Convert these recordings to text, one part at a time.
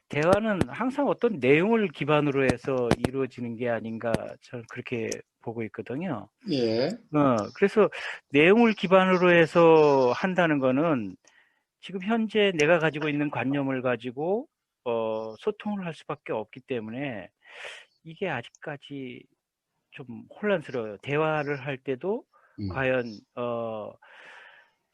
대화는 항상 어떤 내용을 기반으로 해서 이루어지는 게 아닌가 저는 그렇게 보고 있거든요. 예. 그래서 내용을 기반으로 해서 한다는 거는 지금 현재 내가 가지고 있는 관념을 가지고 소통을 할 수밖에 없기 때문에 이게 아직까지 좀 혼란스러워요. 대화를 할 때도 음, 과연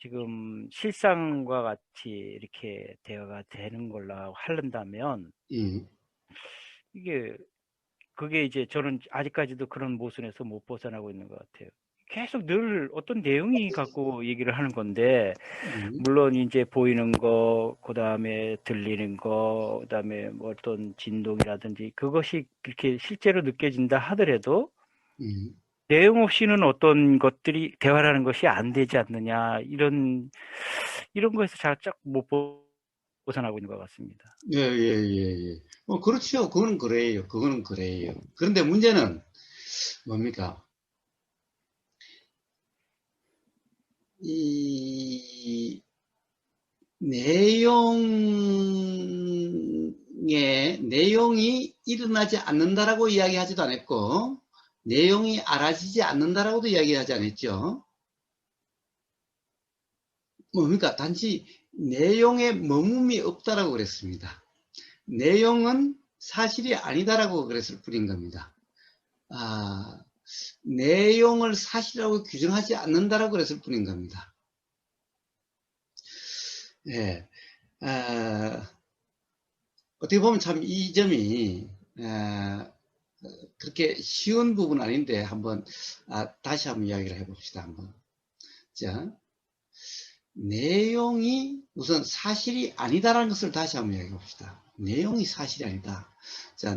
지금 실상과 같이 이렇게 대화가 되는 걸로 하려면 음, 이게 그게 이제 저는 아직까지도 그런 모순에서 못 벗어나고 있는 것 같아요. 계속 늘 어떤 내용이 갖고 얘기를 하는 건데, 음, 물론 이제 보이는 거, 그 다음에 들리는 거, 그 다음에 뭐 어떤 진동이라든지 그것이 그렇게 실제로 느껴진다 하더라도 음. 내용 없이는 어떤 것들이 대화라는 것이 안 되지 않느냐 이런 거에서 살짝 못 벗어나고 있는 것 같습니다. 예, 예, 예, 예. 그렇죠. 그거는 그래요. 그거는 그래요. 그런데 문제는 뭡니까? 이 내용이 일어나지 않는다라고 이야기하지도 않았고, 내용이 알아지지 않는다라고도 이야기하지 않았죠. 뭡니까? 단지 내용에 머금이 없다라고 그랬습니다. 내용은 사실이 아니다라고 그랬을 뿐인 겁니다. 아, 내용을 사실이라고 규정하지 않는다라고 그랬을 뿐인 겁니다. 예. 어떻게 보면 참 이 점이 그렇게 쉬운 부분은 아닌데 한번 다시 한번 이야기를 해봅시다. 한번. 자, 내용이 우선 사실이 아니다라는 것을 다시 한번 이야기해 봅시다. 내용이 사실이 아니다. 자,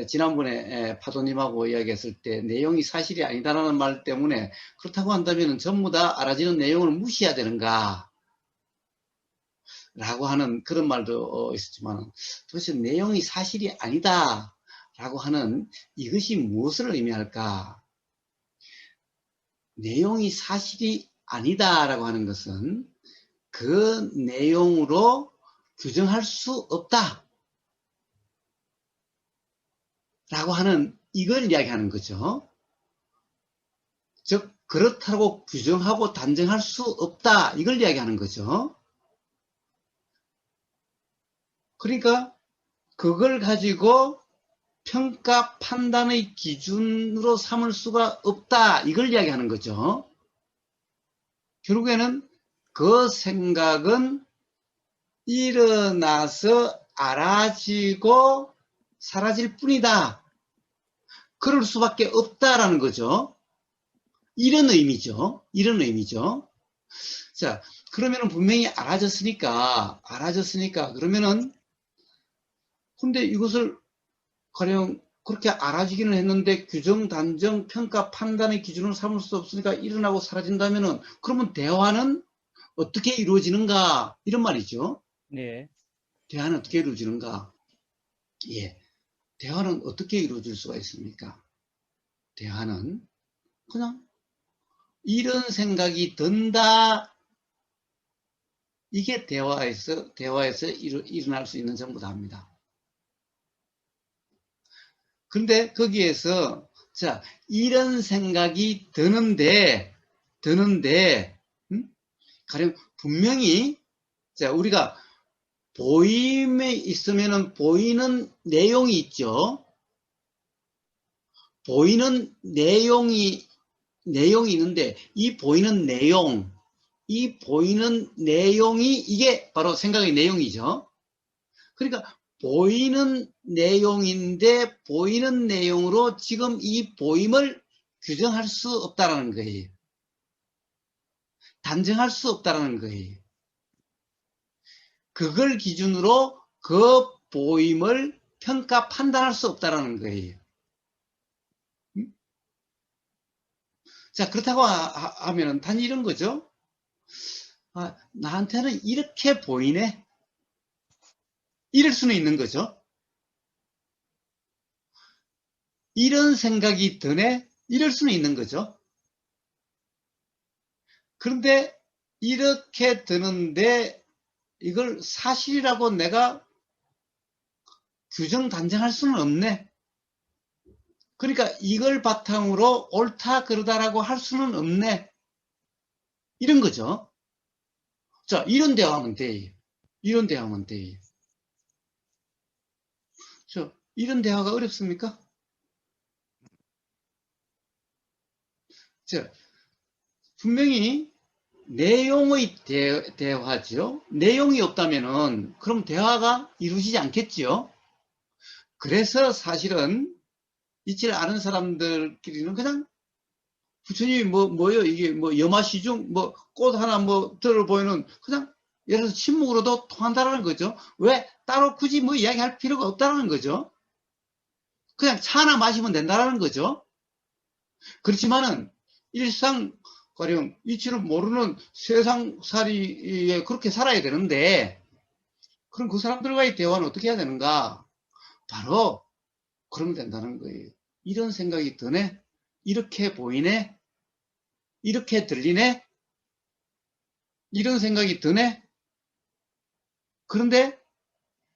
지난번에 파도님하고 이야기했을 때 내용이 사실이 아니다라는 말 때문에 그렇다고 한다면 전부 다 알아지는 내용을 무시해야 되는가? 라고 하는 그런 말도 있었지만 도대체 내용이 사실이 아니다 라고 하는 이것이 무엇을 의미할까? 내용이 사실이 아니다라고 하는 것은 그 내용으로 규정할 수 없다 라고 하는 이걸 이야기하는 거죠. 즉 그렇다고 규정하고 단정할 수 없다 이걸 이야기하는 거죠. 그러니까 그걸 가지고 평가 판단의 기준으로 삼을 수가 없다 이걸 이야기하는 거죠. 결국에는 그 생각은 일어나서 알아지고 사라질 뿐이다. 그럴 수밖에 없다라는 거죠. 이런 의미죠. 이런 의미죠. 자, 그러면은 분명히 알아졌으니까, 그러면은, 근데 이것을 가령 그렇게 알아지기는 했는데 규정, 단정, 평가, 판단의 기준으로 삼을 수 없으니까 일어나고 사라진다면은, 그러면 대화는 어떻게 이루어지는가? 이런 말이죠. 네. 대화는 어떻게 이루어지는가? 예. 대화는 어떻게 이루어질 수가 있습니까? 대화는 그냥 이런 생각이 든다. 이게 대화에서 일어날 수 있는 전부 다입니다. 그런데 거기에서, 자, 이런 생각이 드는데, 가령 분명히, 자, 우리가 보임에 있으면은 보이는 내용이 있죠. 보이는 내용이 있는데, 이 보이는 내용이 이게 바로 생각의 내용이죠. 그러니까 보이는 내용인데 보이는 내용으로 지금 이 보임을 규정할 수 없다라는 거예요. 단정할 수 없다라는 거예요. 그걸 기준으로 그 보임을 평가 판단할 수 없다라는 거예요. 자, 그렇다고 하면 단지 이런 거죠. 나한테는 이렇게 보이네. 이럴 수는 있는 거죠. 이런 생각이 드네. 이럴 수는 있는 거죠. 그런데 이렇게 드는데 이걸 사실이라고 내가 규정 단정할 수는 없네. 그러니까 이걸 바탕으로 옳다 그러다라고 할 수는 없네. 이런 거죠. 자, 이런 대화하면 돼. 이런 대화하면 돼. 이런 대화가 어렵습니까? 자, 분명히 내용의 대화죠. 내용이 없다면은 그럼 대화가 이루어지지 않겠지요. 그래서 사실은 이치를 아는 사람들끼리는 그냥 부처님이 뭐요? 이게 뭐 염화시중 뭐 꽃 하나 뭐 들어보이는 그냥 예를 들어서 침묵으로도 통한다라는 거죠. 왜 따로 굳이 뭐 이야기할 필요가 없다라는 거죠. 그냥 차 하나 마시면 된다라는 거죠. 그렇지만은 일상가령 이치를 모르는 세상살이에 그렇게 살아야 되는데 그럼 그 사람들과의 대화는 어떻게 해야 되는가? 바로 그러면 된다는 거예요. 이런 생각이 드네? 이렇게 보이네? 이렇게 들리네? 이런 생각이 드네? 그런데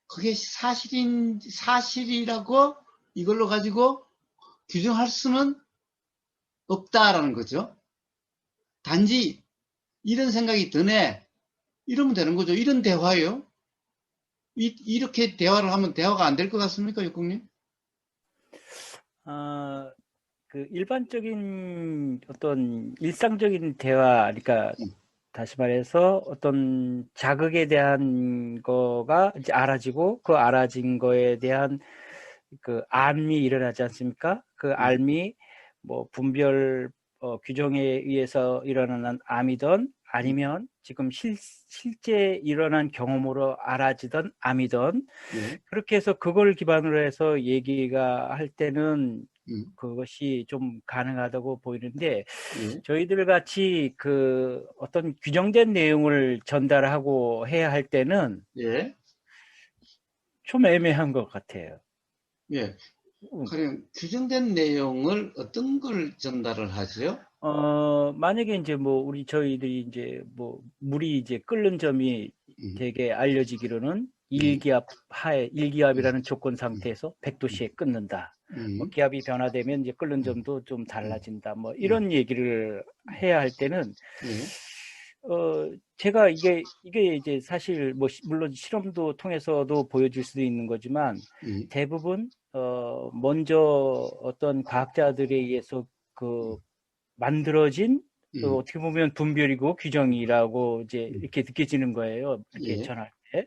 그게 사실이라고 이걸로 가지고 규정할 수는 없다라는 거죠. 단지 이런 생각이 드네? 이러면 되는 거죠. 이런 대화예요. 이렇게 대화를 하면 대화가 안 될 것 같습니까, 육국님? 아, 그 일반적인 어떤 일상적인 대화, 그러니까 음, 다시 말해서 어떤 자극에 대한 거가 이제 알아지고 그 알아진 거에 대한 그 암이 일어나지 않습니까? 그 음, 암이 뭐 분별 규정에 의해서 일어나는 암이든 음, 아니면 지금 실제 일어난 경험으로 알아지던 암이든 예, 그렇게 해서 그걸 기반으로 해서 얘기가 할 때는 음, 그것이 좀 가능하다고 보이는데 예, 저희들 같이 그 어떤 규정된 내용을 전달하고 해야 할 때는 예, 좀 애매한 것 같아요. 예. 음, 가령 규정된 내용을 어떤 걸 전달을 하죠? 만약에 이제 뭐 저희들이 이제 뭐 물이 이제 끓는 점이 음, 되게 알려지기로는 음, 음, 일기압이라는 조건 음, 상태에서 100도씨에 끓는다. 뭐 음, 기압이 변화되면 이제 끓는 음, 점도 좀 음, 달라진다. 뭐 음, 이런 얘기를 해야 할 때는 예, 제가 이게 이제 사실 뭐 물론 실험도 통해서도 보여줄 수도 있는 거지만 음, 대부분 먼저 어떤 과학자들에 의해서 그 만들어진 음, 어떻게 보면 분별이고 규정이라고 이제 음, 이렇게 느껴지는 거예요. 이렇게 예, 전할 때. 예,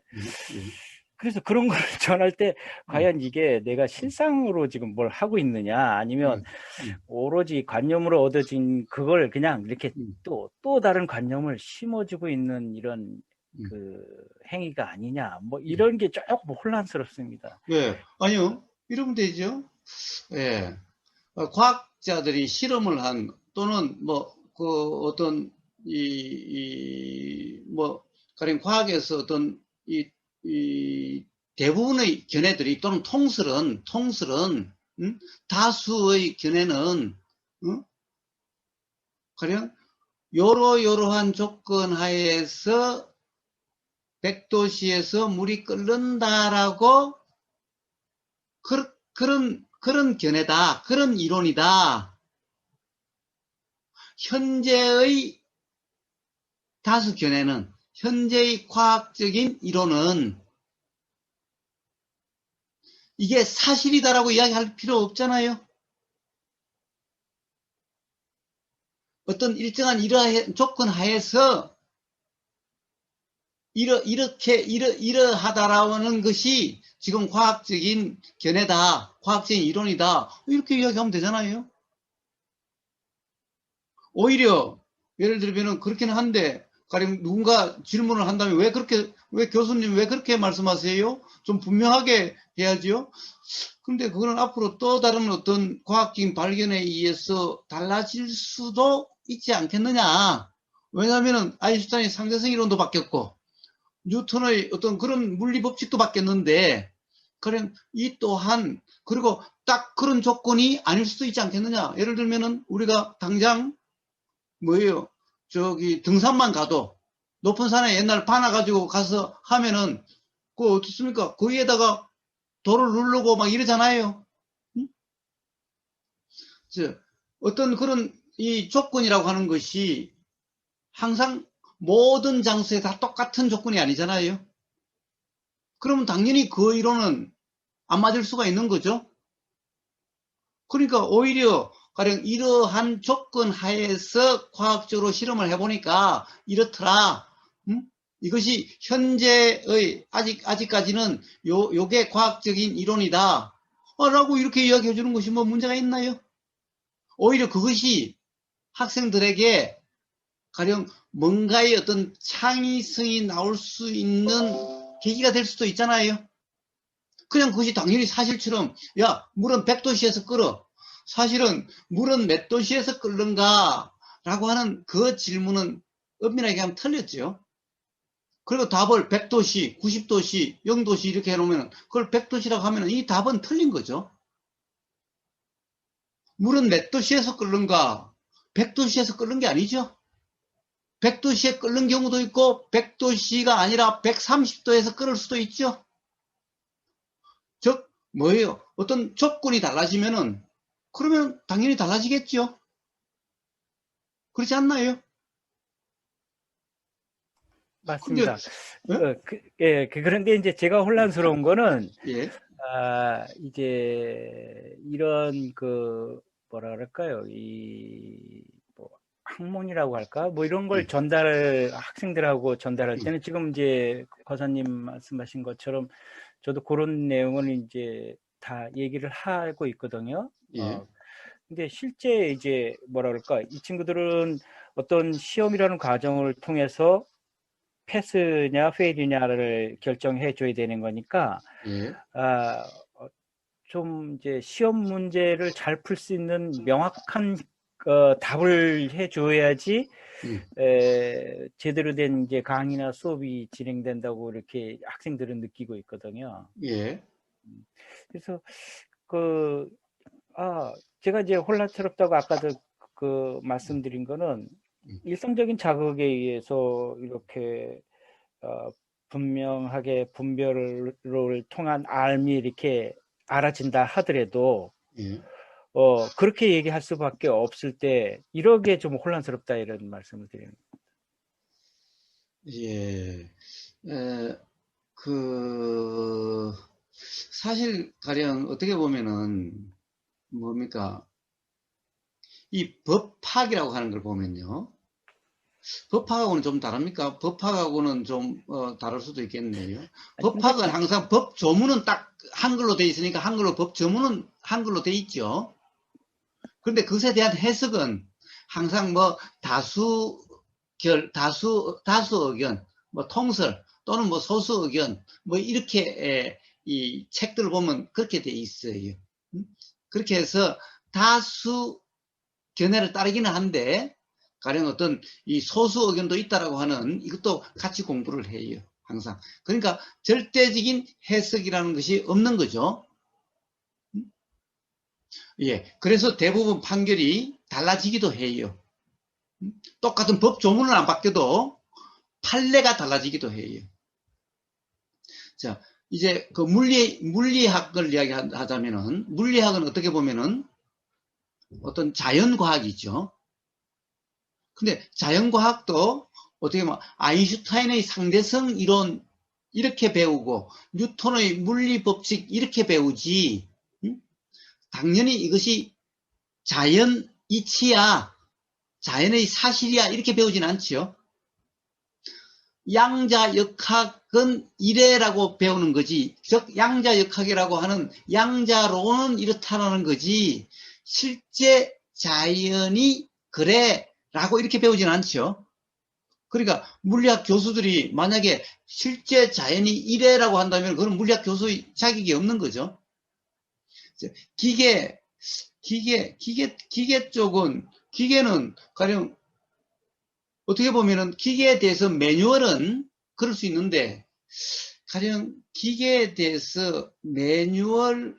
그래서 그런 걸 전할 때 음, 과연 이게 내가 실상으로 지금 뭘 하고 있느냐 아니면 음, 음, 오로지 관념으로 얻어진 그걸 그냥 이렇게 음, 또 다른 관념을 심어주고 있는 이런 음, 그 행위가 아니냐 뭐 음. 이런 게 조금 혼란스럽습니다. 예, 아니요. 이러면 되죠. 예. 과학자들이 실험을 한 또는 뭐 그 어떤 뭐 가령 과학에서 어떤 이 대부분의 견해들이 또는 통설은 다수의 견해는 가령 요러요러한 조건 하에서 백도시에서 물이 끓는다라고 그런 견해다. 그런 이론이다. 현재의 다수 견해는 현재의 과학적인 이론은 이게 사실이다라고 이야기할 필요 없잖아요. 어떤 일정한 이러한 조건 하에서 이러하다라는 것이 지금 과학적인 견해다. 과학적인 이론이다. 이렇게 이야기하면 되잖아요. 오히려 예를 들면 그렇기는 한데 가령 누군가 질문을 한다면 왜 교수님 왜 그렇게 말씀하세요? 좀 분명하게 해야지요. 근데 그거는 앞으로 또 다른 어떤 과학적인 발견에 의해서 달라질 수도 있지 않겠느냐. 왜냐하면 아인슈타인의 상대성 이론도 바뀌었고 뉴턴의 어떤 그런 물리 법칙도 바뀌었는데 그냥 이 또한 그리고 딱 그런 조건이 아닐 수도 있지 않겠느냐. 예를 들면은 우리가 당장 뭐예요? 저기 등산만 가도 높은 산에 옛날 바나 가지고 가서 하면은 그 어떻습니까? 거기에다가 도를 누르고 막 이러잖아요. 응? 어떤 그런 이 조건이라고 하는 것이 항상 모든 장소에 다 똑같은 조건이 아니잖아요. 그러면 당연히 그 이론은 안 맞을 수가 있는 거죠. 그러니까 오히려 가령 이러한 조건 하에서 과학적으로 실험을 해보니까 이렇더라. 이것이 현재의 아직까지는 요게 과학적인 이론이다. 라고 이렇게 이야기해 주는 것이 뭐 문제가 있나요? 오히려 그것이 학생들에게 가령 뭔가의 어떤 창의성이 나올 수 있는 계기가 될 수도 있잖아요. 그냥 그것이 당연히 사실처럼, 야, 물은 100도씨에서 끓어. 사실은 물은 몇 도씨에서 끓는가? 라고 하는 그 질문은 엄밀하게 하면 틀렸죠. 그리고 답을 100도씨, 90도씨, 0도씨 이렇게 해놓으면 그걸 100도씨라고 하면 이 답은 틀린 거죠. 물은 몇 도씨에서 끓는가? 100도씨에서 끓는 게 아니죠. 100도씨에 끓는 경우도 있고 100도씨가 아니라 130도에서 끓을 수도 있죠. 즉 뭐예요? 어떤 조건이 달라지면은 그러면 당연히 달라지겠죠. 그렇지 않나요? 근데 맞습니다. 예? 예, 그런데 이제 제가 혼란스러운 거는, 예. 이제 이런 뭐라 그럴까요? 뭐 학문이라고 할까? 뭐 이런 걸 예. 학생들하고 전달할 예. 때는 지금 이제 과사님 말씀하신 것처럼 저도 그런 내용을 이제 다 얘기를 하고 있거든요. 예. 근데 실제 이제 뭐라 그럴까? 이 친구들은 어떤 시험이라는 과정을 통해서 패스냐 페일이냐를 결정해 줘야 되는 거니까, 예. 아, 좀 이제 시험 문제를 잘 풀 수 있는 명확한 답을 해 줘야지 예. 제대로 된 이제 강의나 수업이 진행된다고 이렇게 학생들은 느끼고 있거든요. 예. 그래서 그 제가 이제 혼란스럽다고 아까도 말씀드린 거는, 일성적인 자극에 의해서 이렇게 분명하게 분별을 통한 알미 이렇게 알아진다 하더라도 예. 그렇게 얘기할 수밖에 없을 때 이러게 좀 혼란스럽다 이런 말씀을 드립니다. 예. 에, 그 사실 가령 어떻게 보면은 뭡니까? 이 법학이라고 하는 걸 보면요. 법학하고는 좀 다릅니까? 법학하고는 좀 다를 수도 있겠네요. 아니 근데 법학은 항상 법 조문은 딱 한글로 돼 있으니까 한글로 법 조문은 한글로 돼 있죠. 그런데 그것에 대한 해석은 항상 뭐 다수 의견, 뭐 통설 또는 뭐 소수 의견 뭐 이렇게 이 책들을 보면 그렇게 돼 있어요. 그렇게 해서 다수 견해를 따르기는 한데 가령 어떤 이 소수 의견도 있다라고 하는 이것도 같이 공부를 해요. 항상. 그러니까 절대적인 해석이라는 것이 없는 거죠. 예. 그래서 대부분 판결이 달라지기도 해요. 똑같은 법 조문은 안 바뀌어도 판례가 달라지기도 해요. 자, 이제 그 물리학을 이야기하자면은, 물리학은 어떻게 보면은 어떤 자연과학이죠. 근데 자연과학도 어떻게 보면 아인슈타인의 상대성 이론 이렇게 배우고 뉴턴의 물리 법칙 이렇게 배우지, 당연히 이것이 자연 이치야, 자연의 사실이야 이렇게 배우진 않지요. 양자역학은 이래라고 배우는 거지, 즉 양자역학이라고 하는 양자론은 이렇다라는 거지 실제 자연이 그래 라고 이렇게 배우진 않죠. 그러니까 물리학 교수들이 만약에 실제 자연이 이래라고 한다면 그건 물리학 교수의 자격이 없는 거죠. 기계 쪽은, 기계는 가령 어떻게 보면은 기계에 대해서 매뉴얼은 그럴 수 있는데 가령 기계에 대해서 매뉴얼이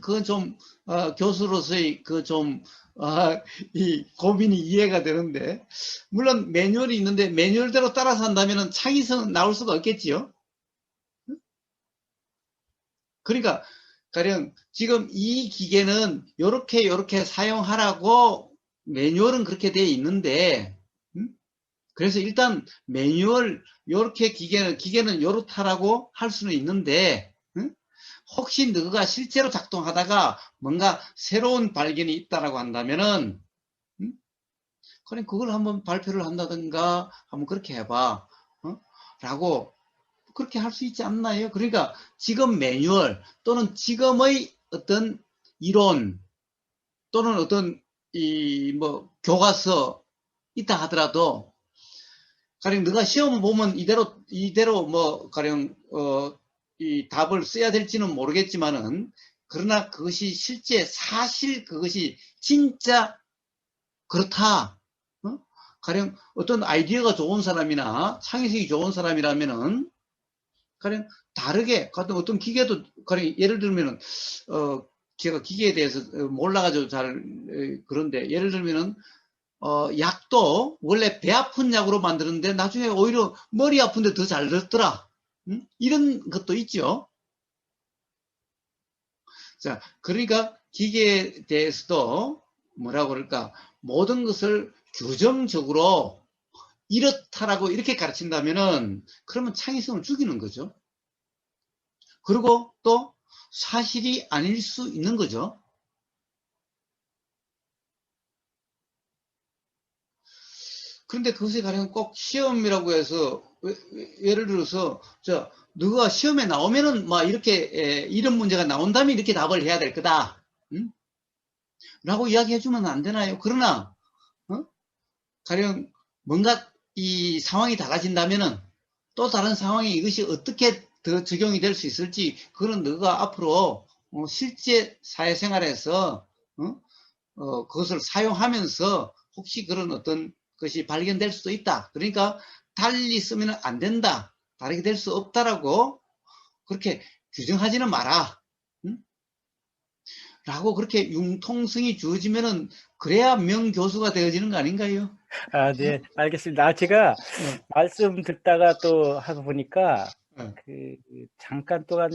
그건 좀 교수로서의 이 고민이 이해가 되는데, 물론 매뉴얼이 있는데 매뉴얼대로 따라서 한다면은 창의성은 나올 수가 없겠지요. 그러니까 가령 지금 이 기계는 요렇게 사용하라고 매뉴얼은 그렇게 되어 있는데, 그래서 일단 매뉴얼 요렇게 기계는 요렇다라고 할 수는 있는데, 혹시 너가 실제로 작동하다가 뭔가 새로운 발견이 있다라고 한다면은, 그럼 그걸 한번 발표를 한다든가 한번 그렇게 해봐. 라고 그렇게 할 수 있지 않나요? 그러니까 지금 매뉴얼 또는 지금의 어떤 이론 또는 어떤 이 뭐 교과서 있다 하더라도 가령 너가 시험을 보면 이대로 뭐 가령 이 답을 써야 될지는 모르겠지만은 그러나 그것이 실제 사실 그것이 진짜 그렇다. 가령 어떤 아이디어가 좋은 사람이나 창의성이 좋은 사람이라면은 가령 다르게 어떤 기계도 가령 예를 들면은 제가 기계에 대해서 몰라가지고 잘 그런데 예를 들면은 약도 원래 배 아픈 약으로 만드는데 나중에 오히려 머리 아픈데 더 잘 됐더라. 이런 것도 있죠. 자, 그러니까 기계에 대해서도 뭐라고 그럴까 모든 것을 규정적으로 이렇다라고 이렇게 가르친다면은 그러면 창의성을 죽이는 거죠. 그리고 또 사실이 아닐 수 있는 거죠. 그런데 그것이 가령 꼭 시험이라고 해서 예를 들어서 누가 시험에 나오면은 막 이렇게 이런 문제가 나온다면 이렇게 답을 해야 될 거다. 라고 이야기해 주면 안 되나요? 그러나 가령 뭔가 이 상황이 달라진다면은 또 다른 상황에 이것이 어떻게 더 적용이 될 수 있을지 그거는 너가 앞으로 실제 사회생활에서 그것을 사용하면서 혹시 그런 어떤 것이 발견될 수도 있다. 그러니까 달리 쓰면 안 된다. 다르게 될 수 없다라고 그렇게 규정하지는 마라. 라고 그렇게 융통성이 주어지면은 그래야 명교수가 되어지는 거 아닌가요? 아, 네, 알겠습니다. 제가 말씀 듣다가 또 하고 보니까 잠깐 동안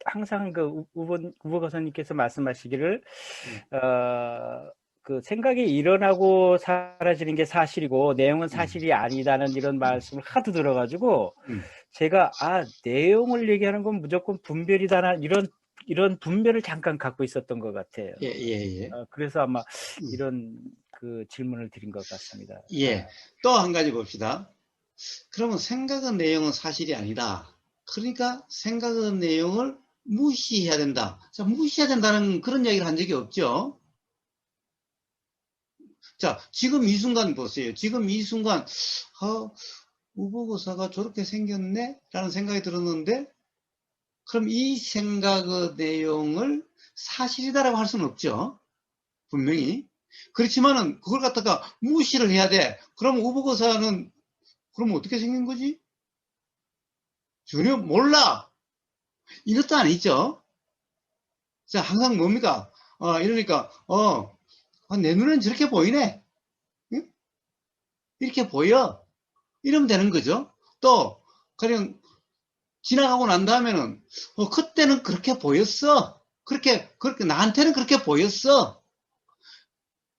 항상 우보 교수님께서 말씀하시기를 그 생각이 일어나고 사라지는 게 사실이고 내용은 사실이 아니다는 이런 말씀을 하도 들어가지고 제가 내용을 얘기하는 건 무조건 분별이다나 이런 분별을 잠깐 갖고 있었던 것 같아요. 예. 그래서 아마 이런 질문을 드린 것 같습니다. 예. 또 한 가지 봅시다. 그러면 생각의 내용은 사실이 아니다. 그러니까 생각의 내용을 무시해야 된다. 자, 무시해야 된다는 그런 이야기를 한 적이 없죠. 자, 지금 이 순간 보세요. 지금 이 순간, 우보고사가 저렇게 생겼네? 라는 생각이 들었는데, 그럼 이 생각의 내용을 사실이다라고 할 수는 없죠. 분명히. 그렇지만은, 그걸 갖다가 무시를 해야 돼. 그럼 우보고사는, 그럼 어떻게 생긴 거지? 전혀 몰라. 이것도 아니죠. 자, 항상 뭡니까? 이러니까, 내 눈엔 저렇게 보이네. 응? 이렇게 보여. 이러면 되는 거죠. 또, 그냥 지나가고 난 다음에는, 그때는 그렇게 보였어. 그렇게, 나한테는 그렇게 보였어.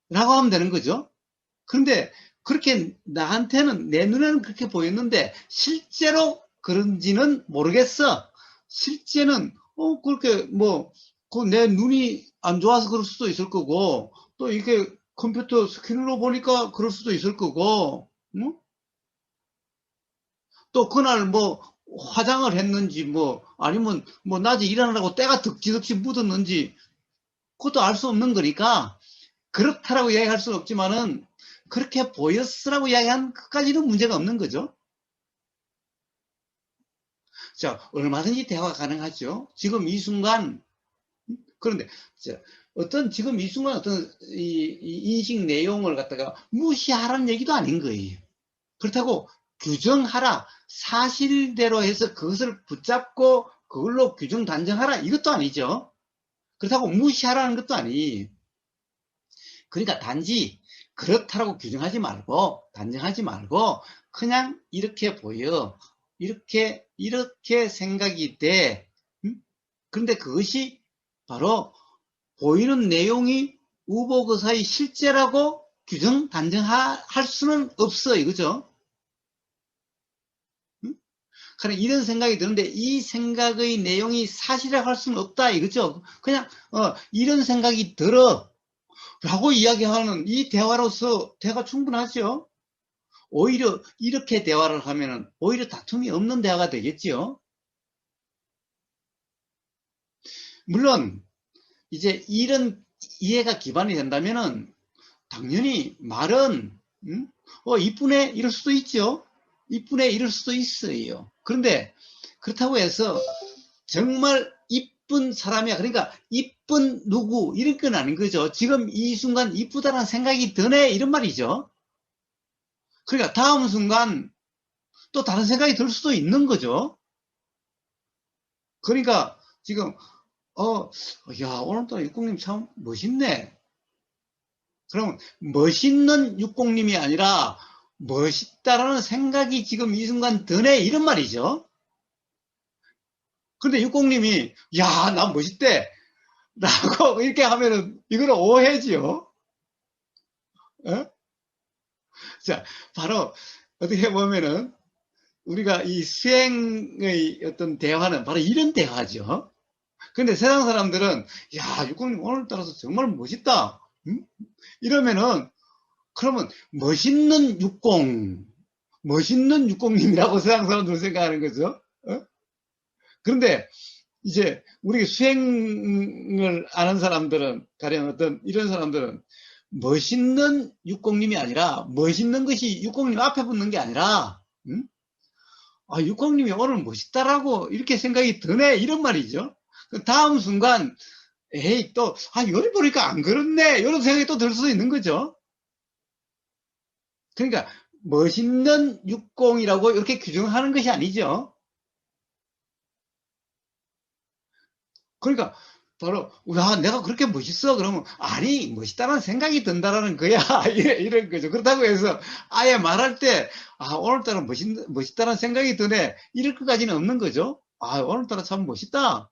라고 하면 되는 거죠. 그런데, 그렇게 나한테는, 내 눈에는 그렇게 보였는데, 실제로 그런지는 모르겠어. 실제는, 그렇게, 내 눈이 안 좋아서 그럴 수도 있을 거고, 또 이렇게 컴퓨터 스크린으로 보니까 그럴 수도 있을 거고, 또 그날 화장을 했는지 아니면 낮에 일하느라고 때가 덕지덕지 묻었는지 그것도 알 수 없는 거니까 그렇다라고 이야기할 수는 없지만은 그렇게 보였으라고 이야기한 것까지는 문제가 없는 거죠. 자, 얼마든지 대화가 가능하죠. 지금 이 순간 그런데 지금 이 순간 어떤 이 인식 내용을 갖다가 무시하라는 얘기도 아닌 거예요. 그렇다고 규정하라, 사실대로 해서 그것을 붙잡고 그걸로 규정 단정하라 이것도 아니죠. 그렇다고 무시하라는 것도 아니. 그러니까 단지 그렇다라고 규정하지 말고 단정하지 말고 그냥 이렇게 보여, 이렇게 생각이 돼. 그런데 그것이 바로 보이는 내용이 우보거사의 실제라고 규정 단정할 수는 없어 이거죠. 응? 그러니까 이런 생각이 드는데 이 생각의 내용이 사실이라고 할 수는 없다 이거죠. 그냥 이런 생각이 들어 라고 이야기하는 이 대화로서 대화가 충분하죠. 오히려 이렇게 대화를 하면은 오히려 다툼이 없는 대화가 되겠지요. 물론 이제 이런 이해가 기반이 된다면은 당연히 말은 이쁘네 이럴 수도 있죠. 이쁘네 이럴 수도 있어요. 그런데 그렇다고 해서 정말 이쁜 사람이야. 그러니까 이쁜 누구 이런 건 아닌 거죠. 지금 이 순간 이쁘다는 생각이 드네 이런 말이죠. 그러니까 다음 순간 또 다른 생각이 들 수도 있는 거죠. 그러니까 지금 야 오늘따라 육공님 참 멋있네. 그럼 멋있는 육공님이 아니라 멋있다라는 생각이 지금 이 순간 드네 이런 말이죠. 근데 육공님이 야 나 멋있대 라고 이렇게 하면은 이거는 오해지요. 어? 자 바로 어떻게 보면은 우리가 이 수행의 어떤 대화는 바로 이런 대화죠. 근데 세상 사람들은 야 육공님 오늘따라서 정말 멋있다 이러면은 그러면 멋있는 육공님이라고 세상 사람들은 생각하는 거죠. 그런데 이제 우리 수행을 아는 사람들은 가령 어떤 이런 사람들은 멋있는 육공님이 아니라 멋있는 것이 육공님 앞에 붙는 게 아니라 육공님이 오늘 멋있다라고 이렇게 생각이 드네 이런 말이죠. 그 다음 순간 에이 또 요리 보니까 안 그렇네 이런 생각이 또 들 수도 있는 거죠. 그러니까 멋있는 육공이라고 이렇게 규정하는 것이 아니죠. 그러니까 바로 내가 그렇게 멋있어 그러면 아니 멋있다는 생각이 든다라는 거야 이런 거죠. 그렇다고 해서 아예 말할 때 오늘따라 멋있다는 생각이 드네 이럴 것까지는 없는 거죠. 오늘따라 참 멋있다.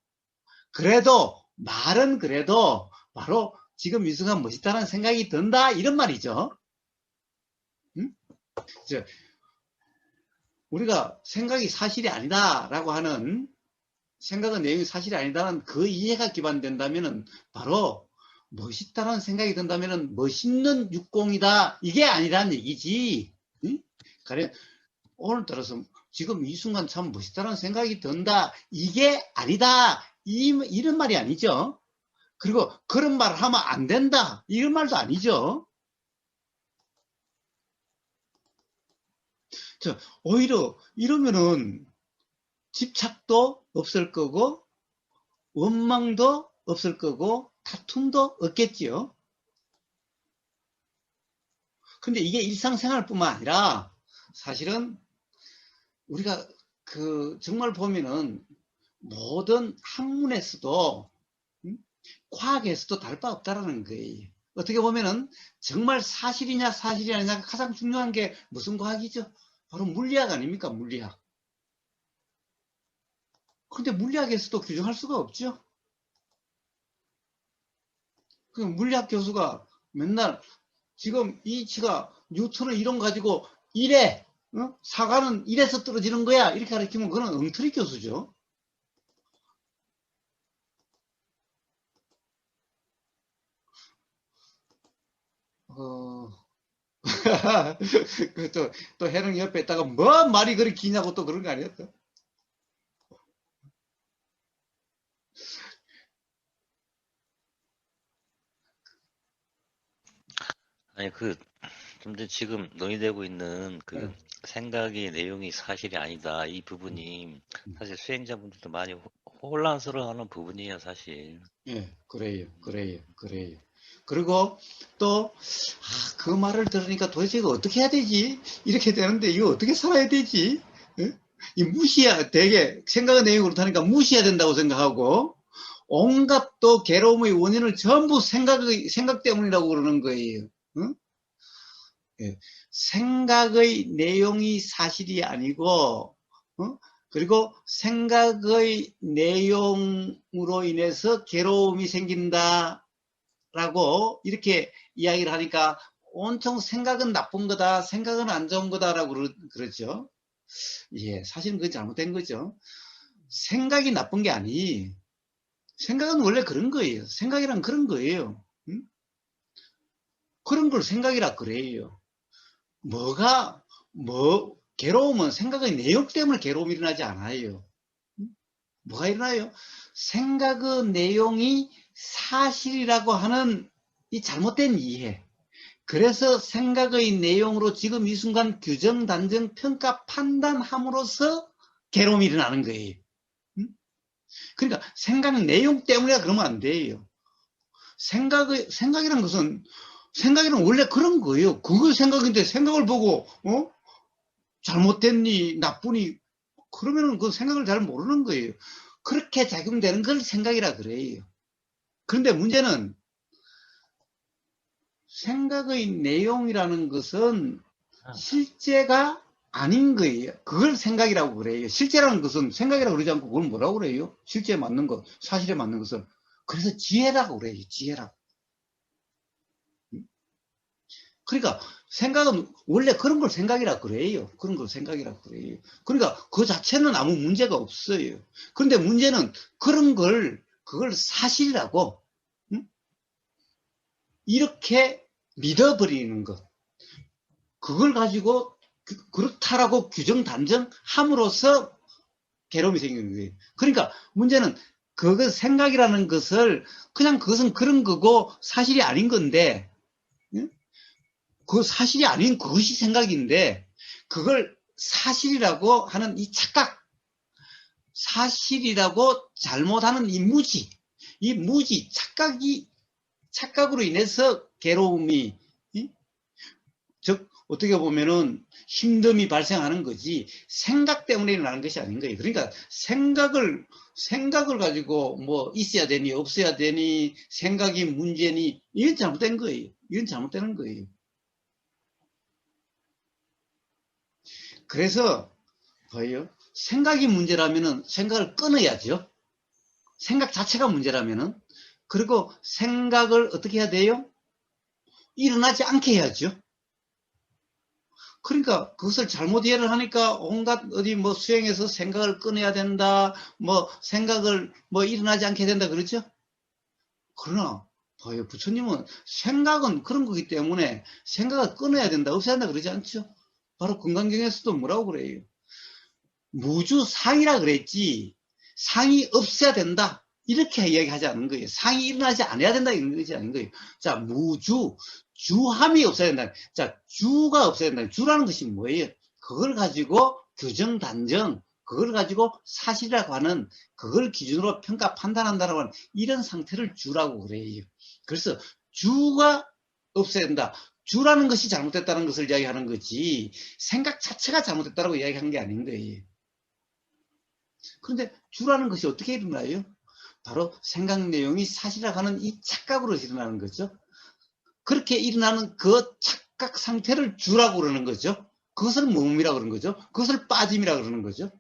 그래도 말은 그래도 바로 지금 이 순간 멋있다는 생각이 든다 이런 말이죠. 응? 우리가 생각이 사실이 아니다라고 하는 생각은 내용이 사실이 아니다는 그 이해가 기반된다면은 바로 멋있다는 생각이 든다면은 멋있는 육공이다 이게 아니라는 얘기지. 응? 가령 오늘 따라서 지금 이 순간 참 멋있다는 생각이 든다 이게 아니다 이런 말이 아니죠. 그리고 그런 말을 하면 안 된다 이런 말도 아니죠. 오히려 이러면은 집착도 없을 거고 원망도 없을 거고 다툼도 없겠지요. 근데 이게 일상생활뿐만 아니라 사실은 우리가 정말 보면은 모든 학문에서도 과학에서도 다를 바 없다라는 거예요. 어떻게 보면은 정말 사실이냐 사실이 아니냐 가장 중요한 게 무슨 과학이죠? 바로 물리학 아닙니까? 물리학. 근데 물리학에서도 규정할 수가 없죠. 그 물리학 교수가 맨날 지금 이 이치가 뉴턴의 이론 가지고 이래 사과는 이래서 떨어지는 거야 이렇게 가르치면 그건 엉터리 교수죠. 또 해령 옆에 있다가 뭐 말이 그리 기냐고 또 그런 거 아니었어? 아니 좀 전에 지금 논의되고 있는 네. 생각의 내용이 사실이 아니다 이 부분이 사실 수행자분들도 많이 혼란스러워하는 부분이에요 사실. 예, 그래요. 그리고 또 그 말을 들으니까 도대체 이거 어떻게 해야 되지? 이렇게 되는데 이거 어떻게 살아야 되지? 이 되게 생각의 내용이 그렇다니까 무시해야 된다고 생각하고 온갖 또 괴로움의 원인을 전부 생각 때문이라고 그러는 거예요. 예, 생각의 내용이 사실이 아니고 그리고 생각의 내용으로 인해서 괴로움이 생긴다라고 이렇게 이야기를 하니까 온통 생각은 나쁜 거다, 생각은 안 좋은 거다라고 그러죠. 예, 사실은 그건 잘못된 거죠. 생각이 나쁜 게 아니, 생각은 원래 그런 거예요. 생각이란 그런 거예요. 응? 그런 걸 생각이라 그래요. 괴로움은 생각의 내용 때문에 괴로움이 일어나지 않아요. 뭐가 일어나요? 생각의 내용이 사실이라고 하는 이 잘못된 이해. 그래서 생각의 내용으로 지금 이 순간 규정, 단정, 평가, 판단함으로써 괴로움이 일어나는 거예요. 그러니까 생각 내용 때문에 그러면 안 돼요. 생각이란 것은, 생각이란 원래 그런 거예요. 그거 생각인데 생각을 보고, 잘못됐니, 나쁘니, 그러면은 그 생각을 잘 모르는 거예요. 그렇게 작용되는 걸 생각이라 그래요. 그런데 문제는 생각의 내용이라는 것은 실제가 아닌 거예요. 그걸 생각이라고 그래요. 실제라는 것은 생각이라고 그러지 않고 그걸 뭐라고 그래요? 실제에 맞는 것, 사실에 맞는 것을. 그래서 지혜라고 그래요. 지혜라고. 그러니까 생각은 원래 그런 걸 생각이라 그래요. 그런 걸 생각이라 그래요. 그러니까 그 자체는 아무 문제가 없어요. 그런데 문제는 그걸 사실이라고 이렇게 믿어버리는 것. 그걸 가지고 그렇다라고 규정 단정함으로써 괴로움이 생기는 거예요. 그러니까 문제는 그거 생각이라는 것을 그냥 그것은 그런 거고 사실이 아닌 건데 그 사실이 아닌 그것이 생각인데 그걸 사실이라고 하는 이 착각, 사실이라고 잘못하는 이 무지, 착각으로 인해서 괴로움이, 즉 어떻게 보면은 힘듦이 발생하는 거지 생각 때문에 일어나는 것이 아닌 거예요. 그러니까 생각을 가지고 뭐 있어야 되니 없어야 되니 생각이 문제니 이건 잘못된 거예요. 이건 잘못되는 거예요. 그래서 뭐예요? 생각이 문제라면은 생각을 끊어야죠. 생각 자체가 문제라면은. 그리고 생각을 어떻게 해야 돼요? 일어나지 않게 해야죠. 그러니까 그것을 잘못 이해를 하니까 온갖 어디 뭐 수행해서 생각을 끊어야 된다, 뭐 생각을 뭐 일어나지 않게 된다 그러죠. 그러나 봐요, 부처님은 생각은 그런 거기 때문에 생각을 끊어야 된다, 없애야 한다 그러지 않죠. 바로 금강경에서도 뭐라고 그래요? 무주상이라 그랬지 상이 없어야 된다 이렇게 이야기하지 않는 거예요. 상이 일어나지 않아야 된다 이런 것이 아닌 거예요. 자, 주함이 없어야 된다. 자, 주가 없어야 된다. 주라는 것이 뭐예요? 그걸 가지고 규정 단정, 그걸 가지고 사실이라고 하는, 그걸 기준으로 평가 판단한다라고 하는 이런 상태를 주라고 그래요. 그래서 주가 없어야 된다. 주라는 것이 잘못됐다는 것을 이야기하는 거지 생각 자체가 잘못됐다고 이야기한 게 아닌 거예요. 그런데 주라는 것이 어떻게 일어나요? 바로 생각 내용이 사실이라고 하는 이 착각으로 일어나는 거죠. 그렇게 일어나는 그 착각 상태를 주라고 그러는 거죠. 그것을 몸이라고 그러는 거죠. 그것을 빠짐이라고 그러는 거죠.